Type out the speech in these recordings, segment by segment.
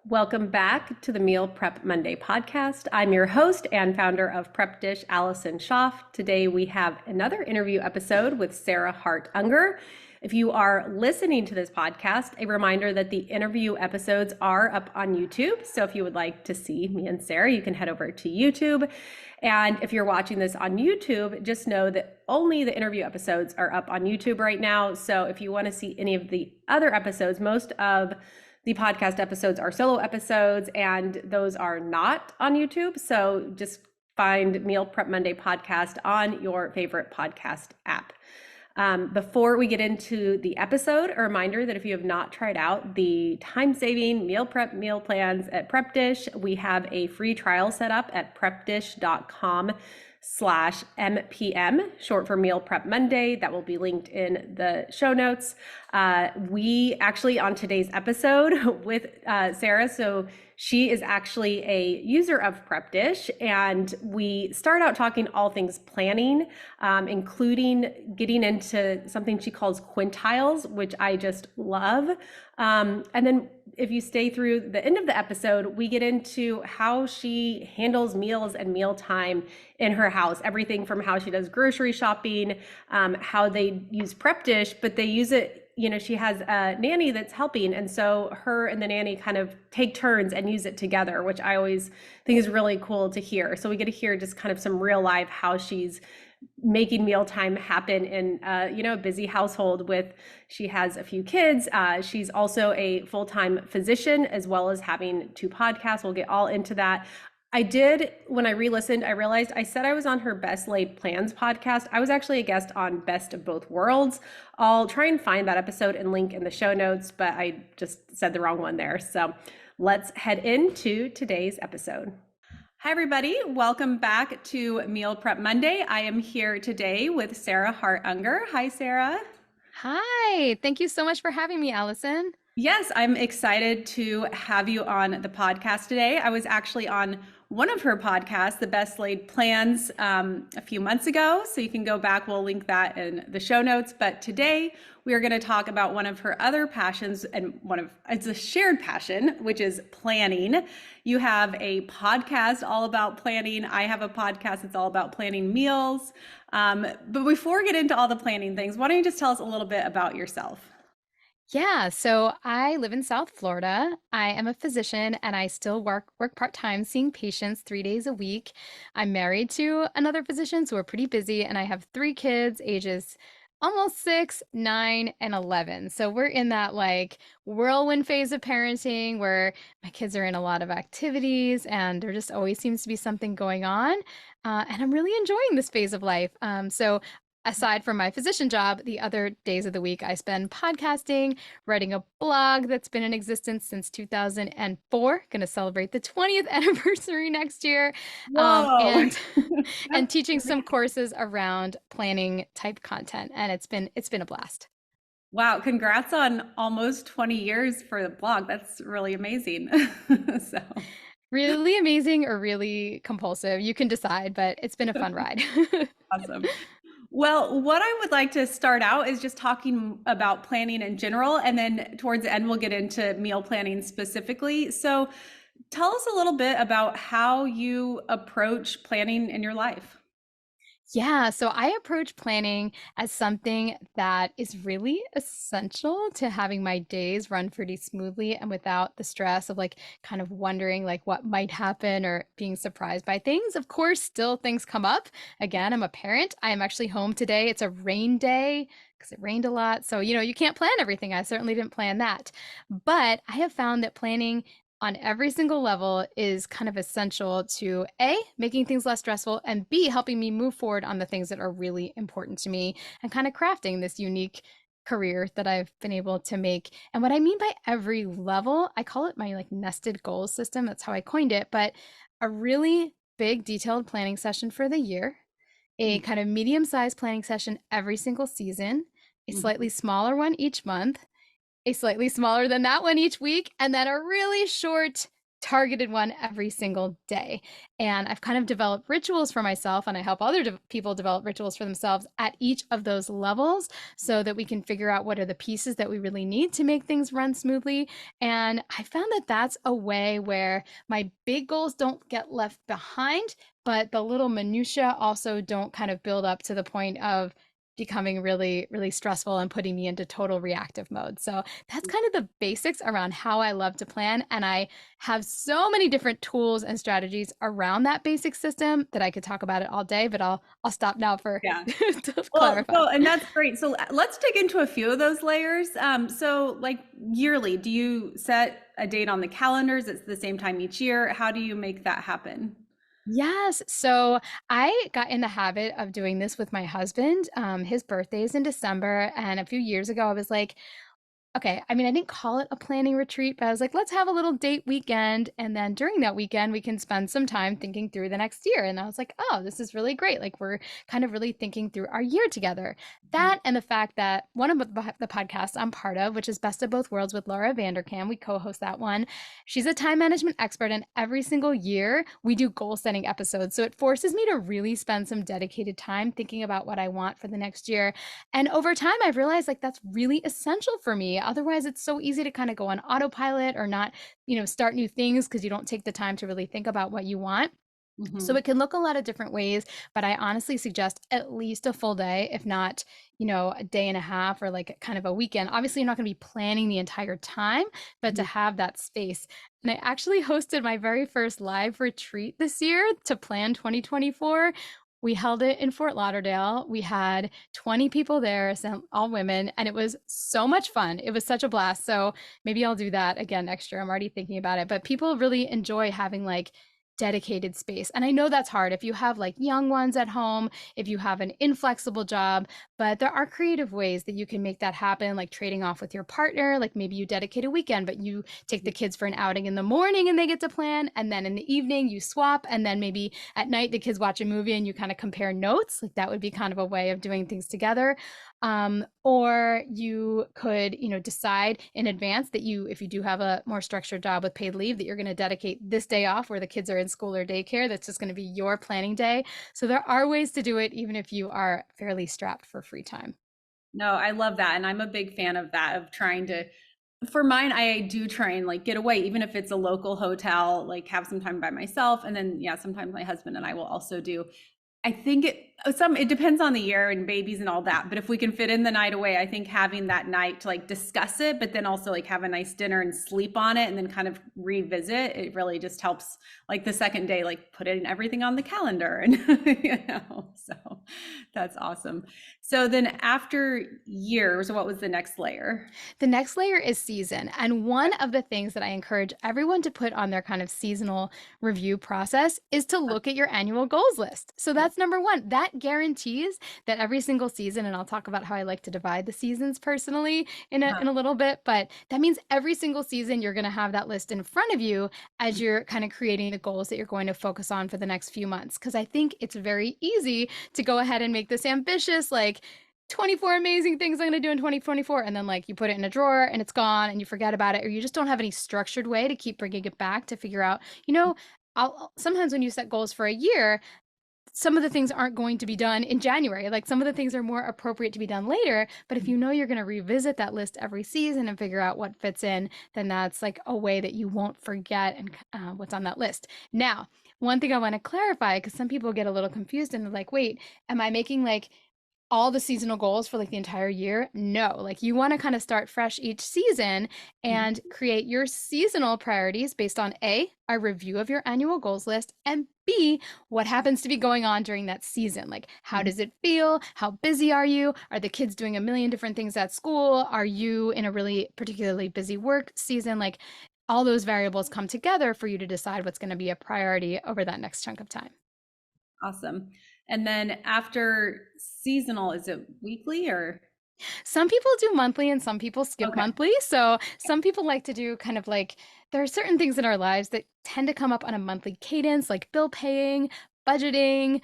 Welcome back to the Meal Prep Monday podcast. I'm your host and founder of Prep Dish, Allison Schaaf. Today we have another interview episode with Sarah Hart-Unger. If you are listening to this podcast, a reminder that the interview episodes are up on YouTube. So if you would like to see me and Sarah, you can head over to YouTube. And if you're watching this on YouTube, just know that only the interview episodes are up on YouTube right now. So if you want to see any of the other episodes, most of the podcast episodes are solo episodes, and those are not on YouTube. So just find Meal Prep Monday podcast on your favorite podcast app. Before we get into the episode, a reminder that if you have not tried out the time-saving meal prep meal plans at Prep Dish, we have a free trial set up at prepdish.com/MPM, short for Meal Prep Monday. That will be linked in the show notes. We actually, on today's episode with Sarah, so she is actually a user of Prep Dish, and we start out talking all things planning, including getting into something she calls quintiles, which I just love. And then if you stay through the end of the episode, we get into how she handles meals and mealtime in her house, everything from how she does grocery shopping, how they use Prep Dish, but they use it, she has a nanny that's helping. And so her and the nanny kind of take turns and use it together, which I always think is really cool to hear. So we get to hear just kind of some real life, how she's making mealtime happen in a busy household she has a few kids. She's also a full-time physician, as well as having two podcasts. We'll get all into that. When I re-listened, I realized I said I was on her Best Laid Plans podcast. I was actually a guest on Best of Both Worlds. I'll try and find that episode and link in the show notes, but I just said the wrong one there. So let's head into today's episode. Hi, everybody. Welcome back to Meal Prep Monday. I am here today with Sarah Hart-Unger. Hi, Sarah. Hi. Thank you so much for having me, Allison. Yes, I'm excited to have you on the podcast today. I was actually on one of her podcasts, The Best Laid Plans, a few months ago. So you can go back. We'll link that in the show notes. But today we are going to talk about one of her other passions, and it's a shared passion, which is planning. You have a podcast all about planning. I have a podcast that's all about planning meals. But before we get into all the planning things, why don't you just tell us a little bit about yourself? Yeah, so I live in South Florida. I am a physician and I still work part-time seeing patients 3 days a week. I'm married to another physician, so we're pretty busy, and I have three kids, ages almost 6, 9, and 11. So we're in that like whirlwind phase of parenting where my kids are in a lot of activities and there just always seems to be something going on. And I'm really enjoying this phase of life. So aside from my physician job, the other days of the week I spend podcasting, writing a blog that's been in existence since 2004, going to celebrate the 20th anniversary next year, Whoa. and teaching some courses around planning type content, and it's been a blast. Wow, congrats on almost 20 years for the blog. That's really amazing. So Really amazing or really compulsive, you can decide, but it's been a fun ride. awesome. Well, what I would like to start out is just talking about planning in general, and then towards the end, we'll get into meal planning specifically. So tell us a little bit about how you approach planning in your life. Yeah, so I approach planning as something that is really essential to having my days run pretty smoothly and without the stress of like kind of wondering like what might happen or being surprised by things. Of course, still things come up. Again, I'm a parent. I am actually home today. It's a rain day because it rained a lot. So, you can't plan everything. I certainly didn't plan that. But I have found that planning on every single level is kind of essential to A, making things less stressful, and B, helping me move forward on the things that are really important to me and kind of crafting this unique career that I've been able to make. And what I mean by every level, I call it my like nested goals system. That's how I coined it, but a really big detailed planning session for the year, a kind of medium-sized planning session every single season, a slightly smaller one each month, a slightly smaller than that one each week, and then a really short targeted one every single day. And I've kind of developed rituals for myself, and I help other people develop rituals for themselves at each of those levels so that we can figure out what are the pieces that we really need to make things run smoothly. And I found that that's a way where my big goals don't get left behind, but the little minutia also don't kind of build up to the point of becoming really, really stressful and putting me into total reactive mode. So that's kind of the basics around how I love to plan. And I have so many different tools and strategies around that basic system that I could talk about it all day, but I'll stop now for Yeah. to Well, clarify. so and that's great. So let's dig into a few of those layers. So like yearly, do you set a date on the calendars? It's the same time each year. How do you make that happen? Yes. So I got in the habit of doing this with my husband. His birthday is in December. And a few years ago, I was like, okay, I mean, I didn't call it a planning retreat, but I was like, let's have a little date weekend. And then during that weekend, we can spend some time thinking through the next year. And I was like, oh, this is really great. Like, we're kind of really thinking through our year together. Mhm. That and the fact that one of the podcasts I'm part of, which is Best of Both Worlds with Laura Vanderkam, we co host that one. She's a time management expert. And every single year, we do goal setting episodes. So it forces me to really spend some dedicated time thinking about what I want for the next year. And over time, I've realized like that's really essential for me. Otherwise, it's so easy to kind of go on autopilot or not, start new things because you don't take the time to really think about what you want. So Mhm. it can look a lot of different ways, but I honestly suggest at least a full day, if not, a day and a half or like kind of a weekend. Obviously, you're not going to be planning the entire time, but to Mhm. have that space. And I actually hosted my very first live retreat this year to plan 2024. We held it in Fort Lauderdale. We had 20 people there, all women, and it was so much fun. It was such a blast. So maybe I'll do that again next year. I'm already thinking about it, but people really enjoy having like dedicated space. And I know that's hard if you have like young ones at home, if you have an inflexible job, but there are creative ways that you can make that happen, like trading off with your partner. Like maybe you dedicate a weekend, but you take the kids for an outing in the morning and they get to plan. And then in the evening, you swap. And then maybe at night, the kids watch a movie and you kind of compare notes. Like that would be kind of a way of doing things together. Or you could, decide in advance that if you do have a more structured job with paid leave, that you're going to dedicate this day off where the kids are in school or daycare. That's just going to be your planning day. So there are ways to do it, even if you are fairly strapped for free time. No, I love that. And I'm a big fan of that, of trying to, for mine, I do try and like get away, even if it's a local hotel, like have some time by myself. And then, yeah, sometimes my husband and I will also do. I think it depends on the year and babies and all that. But if we can fit in the night away, I think having that night to like discuss it, but then also like have a nice dinner and sleep on it and then kind of revisit, it really just helps like the second day, like put in everything on the calendar and so that's awesome. So then after years, what was the next layer? The next layer is season. And one of the things that I encourage everyone to put on their kind of seasonal review process is to look at your annual goals list. So Yeah. that's number one. That guarantees that every single season, and I'll talk about how I like to divide the seasons personally in a little bit, but that means every single season you're going to have that list in front of you as you're kind of creating the goals that you're going to focus on for the next few months. Because I think it's very easy to go ahead and make this ambitious, like 24 amazing things I'm going to do in 2024. And then, like, you put it in a drawer and it's gone and you forget about it, or you just don't have any structured way to keep bringing it back to figure out, sometimes when you set goals for a year, some of the things aren't going to be done in January. Like some of the things are more appropriate to be done later. But if you know you're going to revisit that list every season and figure out what fits in, then that's like a way that you won't forget and what's on that list. Now, one thing I want to clarify, because some people get a little confused and they're like, wait, am I making like all the seasonal goals for like the entire year? No, like you want to kind of start fresh each season and create your seasonal priorities based on a review of your annual goals list, and B, what happens to be going on during that season. Like, how does it feel? How busy are you? Are the kids doing a million different things at school? Are you in a really particularly busy work season? Like, all those variables come together for you to decide what's going to be a priority over that next chunk of time. Awesome. And then after seasonal, is it weekly or? Some people do monthly and some people skip Okay. monthly. So some people like to do kind of like there are certain things in our lives that tend to come up on a monthly cadence, like bill paying, budgeting,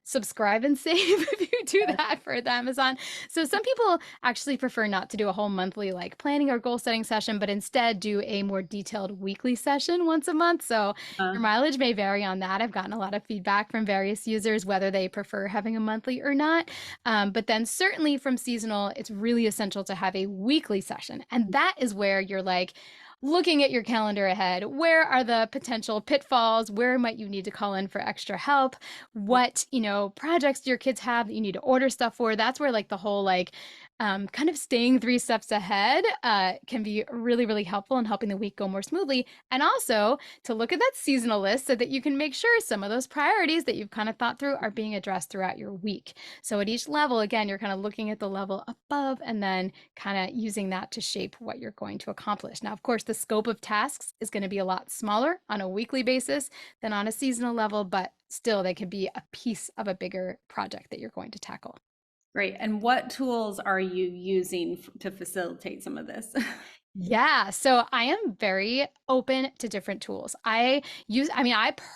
subscribe and save if you do that for the Amazon. So some people actually prefer not to do a whole monthly like planning or goal setting session, but instead do a more detailed weekly session once a month. So Uh, your mileage may vary on that. I've gotten a lot of feedback from various users whether they prefer having a monthly or not. But then certainly from seasonal, it's really essential to have a weekly session. And that is where you're like, looking at your calendar ahead, where are the potential pitfalls? Where might you need to call in for extra help? What, projects do your kids have that you need to order stuff for? That's where like the whole like kind of staying 3 steps ahead can be really, really helpful in helping the week go more smoothly. And also to look at that seasonal list so that you can make sure some of those priorities that you've kind of thought through are being addressed throughout your week. So at each level, again, you're kind of looking at the level above and then kind of using that to shape what you're going to accomplish. Now, of course, the scope of tasks is going to be a lot smaller on a weekly basis than on a seasonal level, but still they could be a piece of a bigger project that you're going to tackle. Great. And what tools are you using to facilitate some of this? Yeah, so I am very open to different tools. I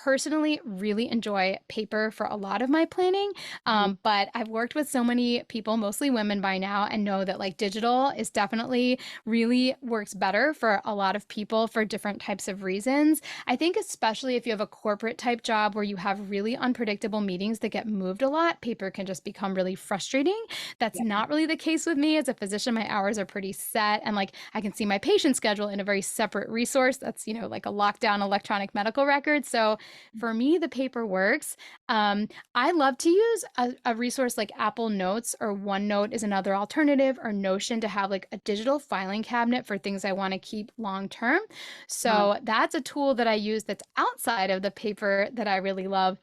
personally really enjoy paper for a lot of my planning, but I've worked with so many people, mostly women by now, and know that like digital is definitely really works better for a lot of people for different types of reasons. I think especially if you have a corporate type job where you have really unpredictable meetings that get moved a lot, paper can just become really frustrating. That's Yeah. not really the case with me. As a physician, my hours are pretty set and like I can see my patient schedule in a very separate resource that's, like a lockdown electronic medical record. So for me, the paper works. I love to use a resource like Apple Notes or OneNote is another alternative, or Notion to have like a digital filing cabinet for things I want to keep long term. Uh, So that's a tool that I use that's outside of the paper that I really love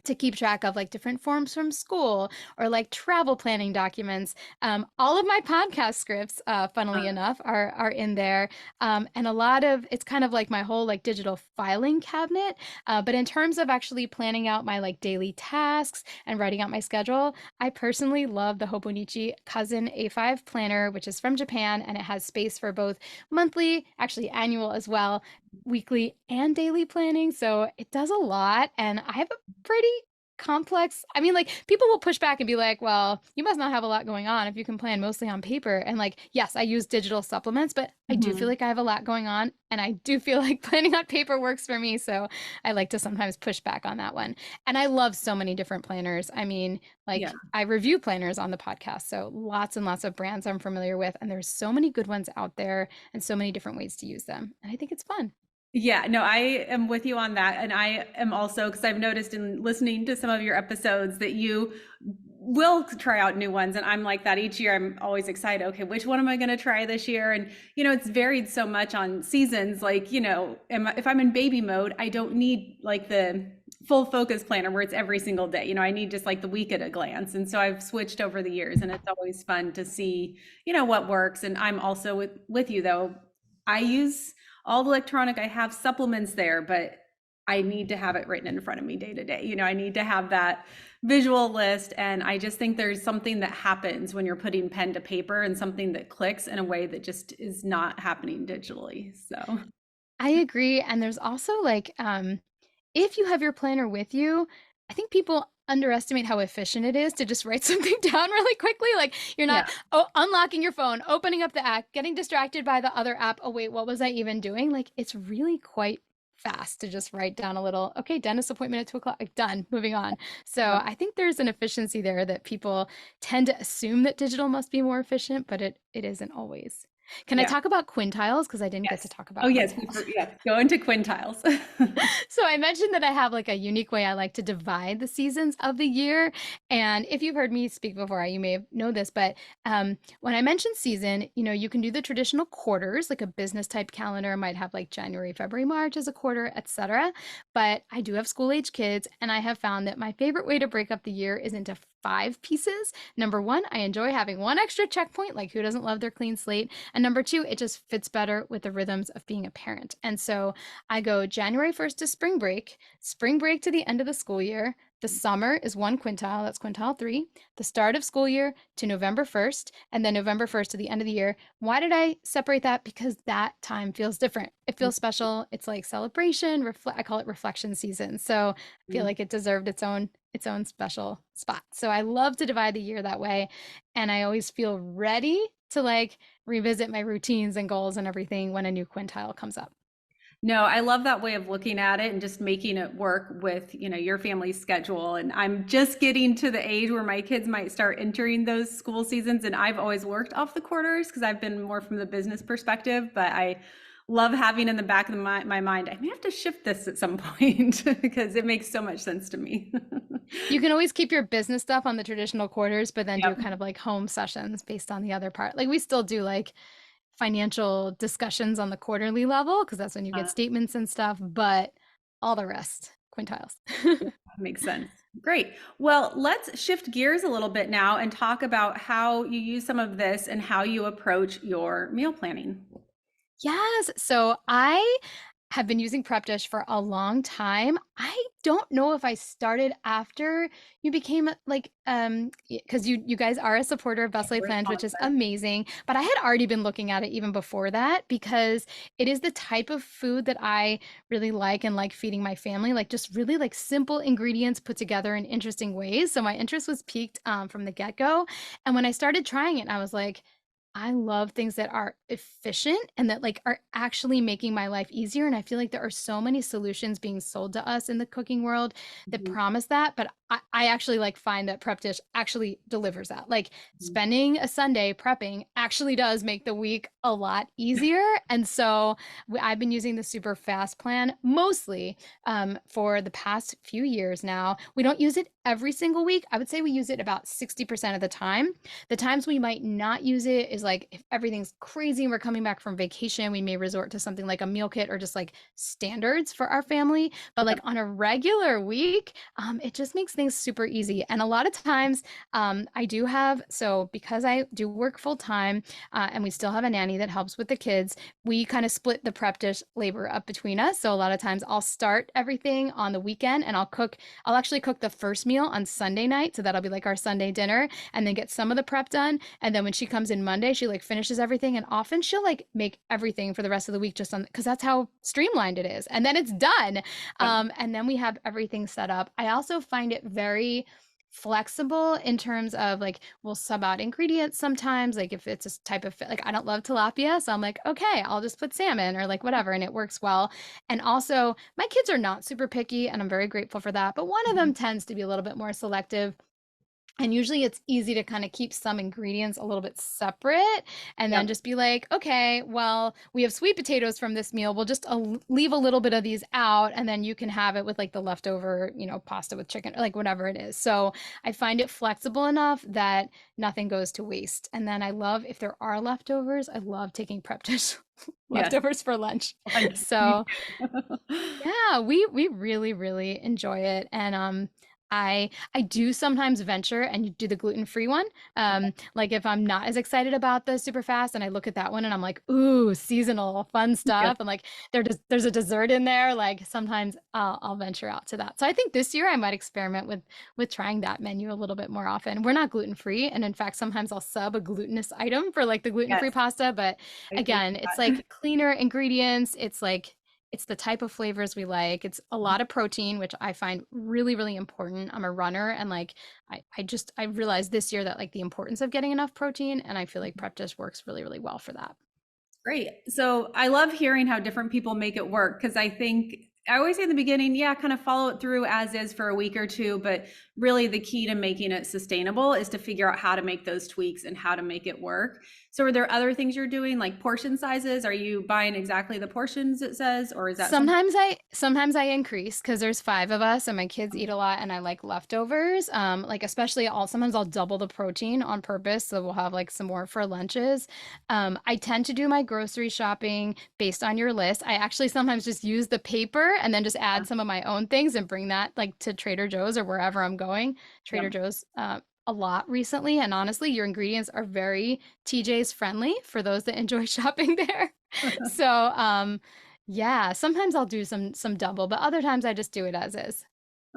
to keep track of like different forms from school or like travel planning documents. All of my podcast scripts, funnily uh, enough, are in there, and a lot of it's kind of like my whole like digital filing cabinet. But in terms of actually planning out my like daily tasks and writing out my schedule, I personally love the Hobonichi Cousin A5 planner, which is from Japan, and it has space for both monthly, actually annual as well, weekly and daily planning. So it does a lot. And I have a pretty complex, like people will push back and be like, well, you must not have a lot going on if you can plan mostly on paper. And like, yes, I use digital supplements, but I do feel mhm. like I have a lot going on. And I do feel like planning on paper works for me. So I like to sometimes push back on that one. And I love so many different planners. Yeah. I review planners on the podcast. So lots and lots of brands I'm familiar with. And there's so many good ones out there and so many different ways to use them. And I think it's fun. Yeah, no, I am with you on that. And I am also, because I've noticed in listening to some of your episodes that you will try out new ones. And I'm like that each year. I'm always excited. Okay, which one am I going to try this year? And, it's varied so much on seasons. Like, if I'm in baby mode, I don't need like the full focus planner where it's every single day. I need just like the week at a glance. And so I've switched over the years, and it's always fun to see, what works. And I'm also with you though. I use all the electronic. I have supplements there, but I need to have it written in front of me day to day. I need to have that visual list. And I just think there's something that happens when you're putting pen to paper, and something that clicks in a way that just is not happening digitally. So, I agree. And there's also like, if you have your planner with you, I think people underestimate how efficient it is to just write something down really quickly. Like you're yeah. not unlocking your phone, opening up the app, getting distracted by the other app. Oh, wait, what was I even doing? Like it's really quite fast to just write down a little, okay, dentist appointment at 2 o'clock, like, done, moving on. So I think there's an efficiency there that people tend to assume that digital must be more efficient, but it isn't always. Can I Yeah. talk about quintiles? Because I didn't get to Yes. talk Oh, about yes. quintiles. Yeah. Go into quintiles. So I mentioned that I have like a unique way I like to divide the seasons of the year. And if you've heard me speak before, you may know this, but when I mention season, you can do the traditional quarters, like a business type calendar might have like January, February, March as a quarter, etc. But I do have school age kids, and I have found that my favorite way to break up the year is into 5 pieces. Number one, I enjoy having one extra checkpoint, like who doesn't love their clean slate? And number two, it just fits better with the rhythms of being a parent. And so I go January 1st to spring break to the end of the school year, The summer is 1 quintile, that's quintile 3, the start of school year to November 1st, and then November 1st to the end of the year. Why did I separate that? Because that time feels different. It feels special. It's like celebration, I call it reflection season. So I feel Mhm. like it deserved its own special spot. So I love to divide the year that way. And I always feel ready to like revisit my routines and goals and everything when a new quintile comes up. No, I love that way of looking at it and just making it work with, your family's schedule. And I'm just getting to the age where my kids might start entering those school seasons. And I've always worked off the quarters because I've been more from the business perspective, but I love having in the back of my mind, I may have to shift this at some point because it makes so much sense to me. You can always keep your business stuff on the traditional quarters, but then do Yep. kind of like home sessions based on the other part. Like we still do like financial discussions on the quarterly level because that's when you get Uh, statements and stuff, but all the rest, quintiles. Makes sense. Great. Well, let's shift gears a little bit now and talk about how you use some of this and how you approach your meal planning. Yes. So I have been using Prep Dish for a long time. I don't know if I started after you became like because you guys are a supporter of Best Laid We're a Plans, which is sponsor. amazing. But I had already been looking at it even before that because it is the type of food that I really like and like feeding my family, like just really like simple ingredients put together in interesting ways. So my interest was piqued from the get-go. And when I started trying it, I was like, I love things that are efficient and that like are actually making my life easier. And I feel like there are so many solutions being sold to us in the cooking world that Mhm, promise that. But I actually like find that Prep Dish actually delivers that. Like mhm. spending a Sunday prepping actually does make the week a lot easier. And so I've been using the super fast plan mostly for the past few years now. We don't use it every single week. I would say we use it about 60% of the time. The times we might not use it is like if everything's crazy and we're coming back from vacation, we may resort to something like a meal kit or just like standards for our family. But like Yep. on a regular week, it just makes things super easy. And a lot of times, I do have, so because I do work full time and we still have a nanny that helps with the kids, we kind of split the Prep Dish labor up between us. So a lot of times I'll start everything on the weekend and I'll actually cook the first meal on Sunday night. So that'll be like our Sunday dinner and then get some of the prep done. And then when she comes in Monday, she like finishes everything. And often she'll like make everything for the rest of the week just on because that's how streamlined it is. And then it's done. Yep. And then we have everything set up. I also find it very flexible in terms of like we'll sub out ingredients sometimes like if it's a type of like I don't love tilapia so I'm like okay I'll just put salmon or like whatever and it works well and also my kids are not super picky and I'm very grateful for that but one of Mhm. them tends to be a little bit more selective and usually it's easy to kind of keep some ingredients a little bit separate and then Yep. just be like, okay, well, we have sweet potatoes from this meal. We'll just leave a little bit of these out and then you can have it with like the leftover, pasta with chicken, or like whatever it is. So I find it flexible enough that nothing goes to waste. And then I love, if there are leftovers, I love taking prep dish Yes. leftovers for lunch. Lunch. Me So too. yeah, we really, really enjoy it. And I do sometimes venture and do the gluten-free one. Like if I'm not as excited about the super fast and I look at that one and I'm like, ooh, seasonal fun Yes. stuff. And like there's a dessert in there. Like sometimes I'll venture out to that. So I think this year I might experiment with trying that menu a little bit more often. We're not gluten-free. And in fact, sometimes I'll sub a glutinous item for like the gluten-free Yes. pasta. But I agree again, with it's that. like cleaner ingredients. It's the type of flavors we like. It's a lot of protein, which I find really, really important. I'm a runner and like I realized this year that like the importance of getting enough protein and I feel like prep dish works really, really well for that. Great. So I love hearing how different people make it work because I think I always say in the beginning, yeah, kind of follow it through as is for a week or two, but really the key to making it sustainable is to figure out how to make those tweaks and how to make it work. So are there other things you're doing like portion sizes? Are you buying exactly the portions it says, or is that something? Sometimes I increase because there's 5 of us and my kids eat a lot and I like leftovers. Like especially sometimes I'll double the protein on purpose so we'll have like some more for lunches. I tend to do my grocery shopping based on your list. I actually sometimes just use the paper and then just add some of my own things and bring that like to Trader Joe's or wherever I'm going. Trader Yep. Joe's a lot recently and honestly your ingredients are very TJ's friendly for those that enjoy shopping there. So, yeah, sometimes I'll do some double, but other times I just do it as is.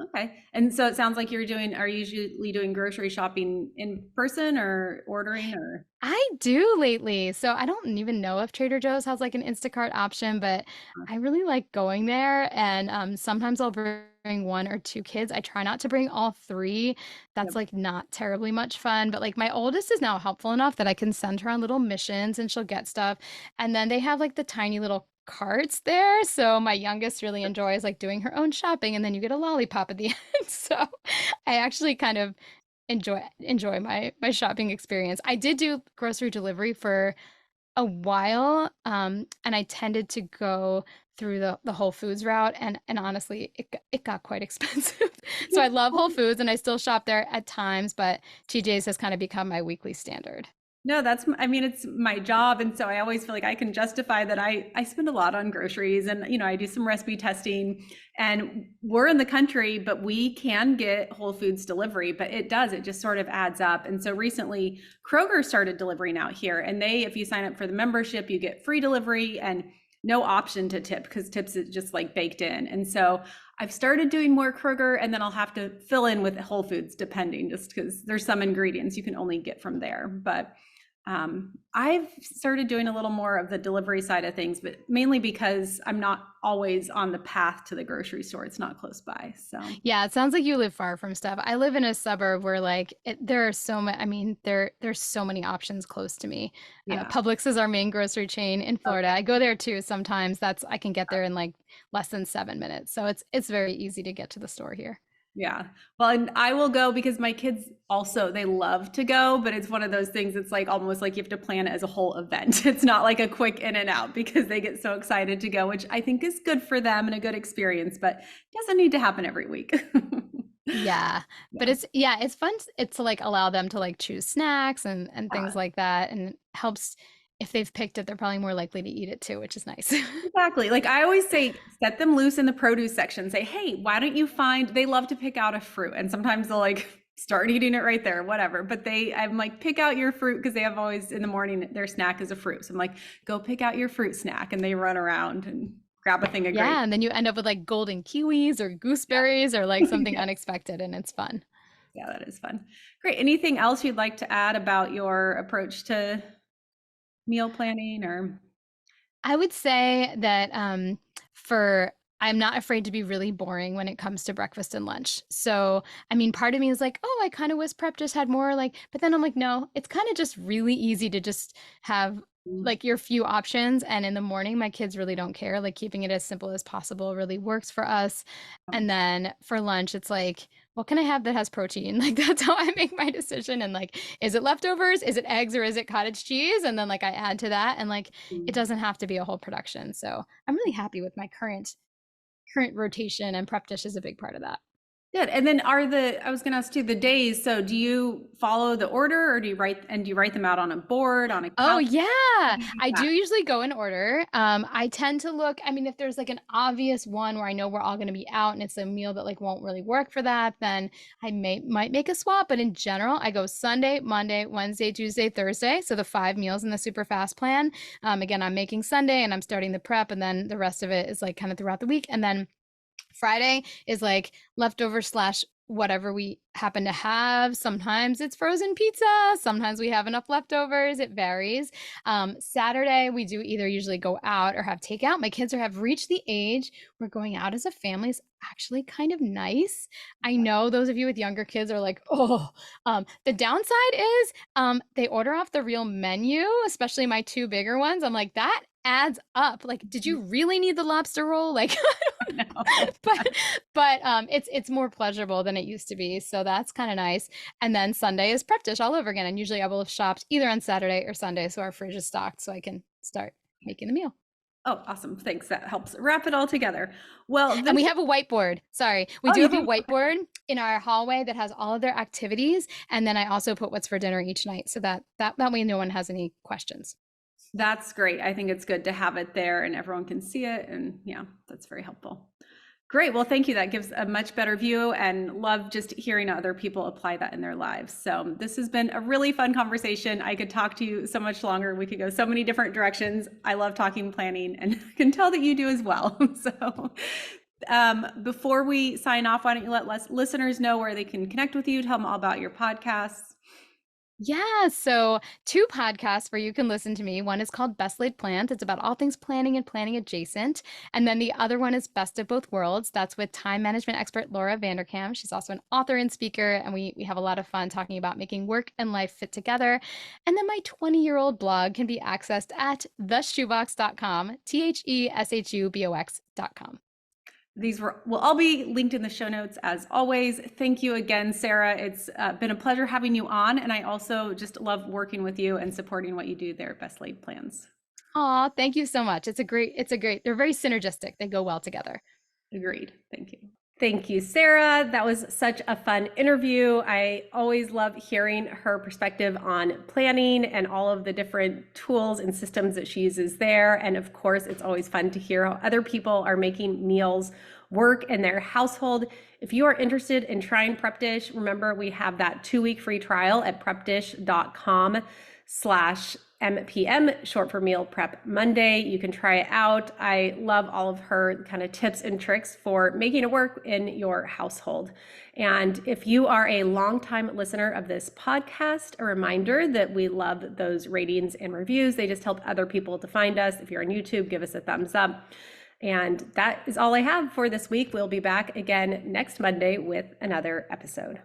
Okay. And so it sounds like are you usually doing grocery shopping in person or ordering or? I do lately. So I don't even know if Trader Joe's has like an Instacart option, but I really like going there. And sometimes I'll bring one or two kids. I try not to bring all three. That's Yep. like not terribly much fun. But like my oldest is now helpful enough that I can send her on little missions and she'll get stuff. And then they have like the tiny little carts there. So my youngest really enjoys like doing her own shopping and then you get a lollipop at the end. So I actually kind of enjoy my shopping experience. I did do grocery delivery for a while, and I tended to go through the Whole Foods route, and honestly, it got quite expensive. So I love Whole Foods, and I still shop there at times, but TJ's has kind of become my weekly standard. No, I mean, it's my job. And so I always feel like I can justify that I spend a lot on groceries and, I do some recipe testing and we're in the country, but we can get Whole Foods delivery, but it just sort of adds up. And so recently Kroger started delivering out here and if you sign up for the membership, you get free delivery and no option to tip because tips is just like baked in. And so I've started doing more Kroger and then I'll have to fill in with Whole Foods depending just because there's some ingredients you can only get from there. But I've started doing a little more of the delivery side of things, but mainly because I'm not always on the path to the grocery store. It's not close by. So Yeah, it sounds like you live far from stuff. I live in a suburb where there are so many, I mean, there's so many options close to me. yeah. Publix is our main grocery chain in Florida. Okay. I go there too sometimes. I can get there in like less than 7 minutes. So it's very easy to get to the store here. Yeah. Well, and I will go because my kids also, they love to go, but it's one of those things. It's like almost like you have to plan it as a whole event. It's not like a quick in and out because they get so excited to go, which I think is good for them and a good experience, but it doesn't need to happen every week. Yeah. But Yeah. it's fun it's to like allow them to like choose snacks and things Yeah. like that. And it helps if they've picked it, they're probably more likely to eat it too, which is nice. Exactly. Like I always say, set them loose in the produce section. Say, hey, why don't you they love to pick out a fruit. And sometimes they'll like start eating it right there, whatever. But I'm like, pick out your fruit because they have always in the morning, their snack is a fruit. So I'm like, go pick out your fruit snack. And they run around and grab a thing of grapes. Yeah, and then you end up with like golden kiwis or gooseberries or like something Yeah. unexpected and it's fun. Yeah, that is fun. Great. Anything else you'd like to add about your approach to meal planning or? I would say that for I'm not afraid to be really boring when it comes to breakfast and lunch. So, I mean, part of me is like, oh, I kind of wish prep just had more like, but then I'm like, no, it's kind of just really easy to just have like your few options. And in the morning, my kids really don't care. Like keeping it as simple as possible really works for us. And then for lunch, it's like, what can I have that has protein? Like that's how I make my decision. And like, is it leftovers? Is it eggs or is it cottage cheese? And then like I add to that. And like it doesn't have to be a whole production. So I'm really happy with my current rotation and prep dish is a big part of that. Good. And then I was going to ask too, the days. So do you follow the order or do you write them out on a board, on a Oh calendar? yeah, How do you do I that? do usually go in order. I tend to look, I mean, if there's like an obvious one where I know we're all going to be out and it's a meal that like won't really work for that, then I might make a swap. But in general, I go Sunday, Monday, Wednesday, Tuesday, Thursday. So the 5 meals in the super fast plan. Again, I'm making Sunday and I'm starting the prep, and then the rest of it is like kind of throughout the week. And then Friday is like leftover slash whatever we happen to have. Sometimes it's frozen pizza. Sometimes we have enough leftovers. It varies. Saturday, we do either usually go out or have takeout. My kids have reached the age where going out as a family is actually kind of nice. I know those of you with younger kids are like, oh, the downside is they order off the real menu, especially my two bigger ones. I'm like, that adds up. Like, did you really need the lobster roll? Like, No. but it's more pleasurable than it used to be, so that's kind of nice. And then Sunday is prep dish all over again, and usually I will have shopped either on Saturday or Sunday, so our fridge is stocked, so I can start making the meal. Oh, awesome. Thanks. That helps wrap it all together. Well, And this, we have a whiteboard. Sorry, we oh, do you have a do? whiteboard in our hallway that has all of their activities, and then I also put what's for dinner each night, so that way no one has any questions. That's great. I think it's good to have it there and everyone can see it. And yeah, that's very helpful. Great. Well, thank you. That gives a much better view and love just hearing other people apply that in their lives. So this has been a really fun conversation. I could talk to you so much longer. We could go so many different directions. I love talking planning and I can tell that you do as well. So Before we sign off, why don't you let listeners know where they can connect with you, tell them all about your podcasts. Yeah, so two podcasts where you can listen to me. One is called Best Laid Plans. It's about all things planning and planning adjacent. And then the other one is Best of Both Worlds. That's with time management expert Laura Vanderkam. She's also an author and speaker, and we have a lot of fun talking about making work and life fit together. And then my 20-year-old blog can be accessed at theshoebox.com, theshubox.com. These will all be linked in the show notes as always. Thank you again, Sarah. It's been a pleasure having you on. And I also just love working with you and supporting what you do there at Best Laid Plans. Aw, thank you so much. It's a great, they're very synergistic. They go well together. Agreed. Thank you. Thank you, Sarah. That was such a fun interview. I always love hearing her perspective on planning and all of the different tools and systems that she uses there. And of course, it's always fun to hear how other people are making meals work in their household. If you are interested in trying Prep Dish, remember we have that 2-week free trial at prepdish.com/MPM, short for Meal Prep Monday. You can try it out. I love all of her kind of tips and tricks for making it work in your household. And if you are a longtime listener of this podcast, a reminder that we love those ratings and reviews. They just help other people to find us. If you're on YouTube, give us a thumbs up. And that is all I have for this week. We'll be back again next Monday with another episode.